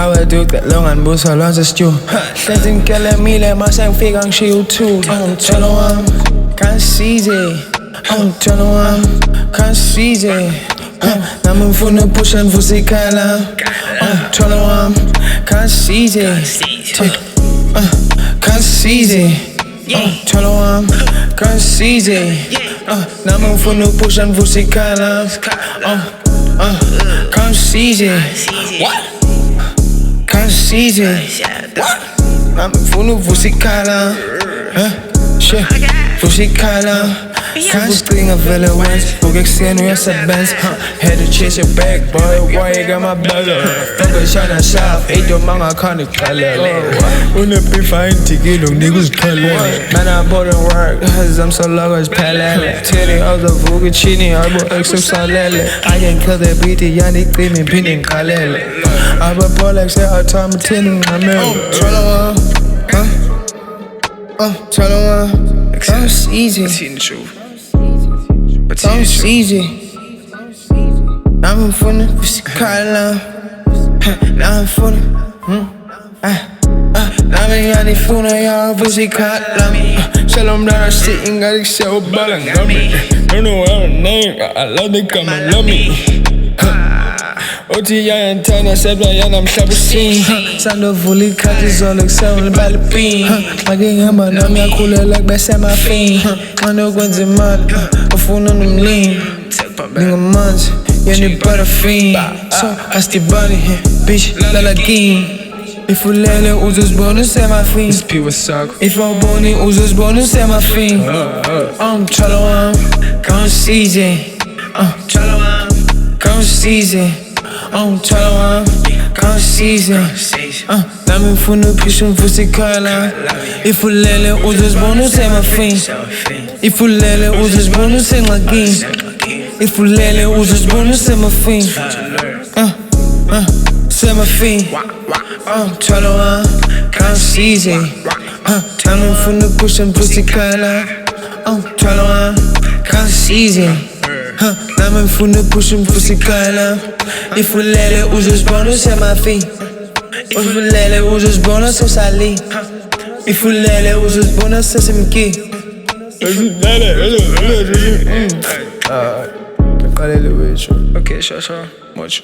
Abaduka longan busa lonza stew Slenting kele mile masang figang shiu too Tolo am kan size Tolo am kan size Namun funu pushan fusikala Tolo am kan size kan size Tolo am kan size Namun funu pushan fusikala kan size kan size Namun funu fusikala fusikala Can't string of villains who get seen with your bands Had to chase your back, boy, why you got my brother? Focus on yourself, eat your mama can't color Wanna be fine, take it on niggas color Man, I bought in work, cause I'm so low as palette Titty of the Vugucini, I bought extra salele I can kill the beat, Yanni cleaning, pinning kalele I bought Polex, say I told me tinning, I'm in Tolo am, kan size kan size Namun funu fusikala Namun funu Namun yani funu ya fusikala Shalom down sitting got it so balang Don't know our name, I love the come and love me Oti ya antana sebla ya na mshabusin Sando vuli kati zolok sewen balipin Maging hamba nami akule like bese ma fin Mano kwenzi mad, ofuna numlin Ninga mans, yeni parafin So, asti body, bitch, lalagin Ifulele uzos bonus se ma fin Ifo boni uzos bonus se ma fin Tolo am, kan size Tolo am, kan size Tolo am, kan size Namun funu pushun fusikala Ifulele uzos bonus se ma fin Ifulele uzos bonus se ma gin Ifulele uzos bonus se ma fin Se ma fin Tolo am, kan size Namun funu pushun fusikala Tolo am, kan size Namun funu pushun fusikala Ifulele uzos bonus se ma fin Ifulele uzos bonus se sali Ifulele uzos bonus se simki Okay, sure, much.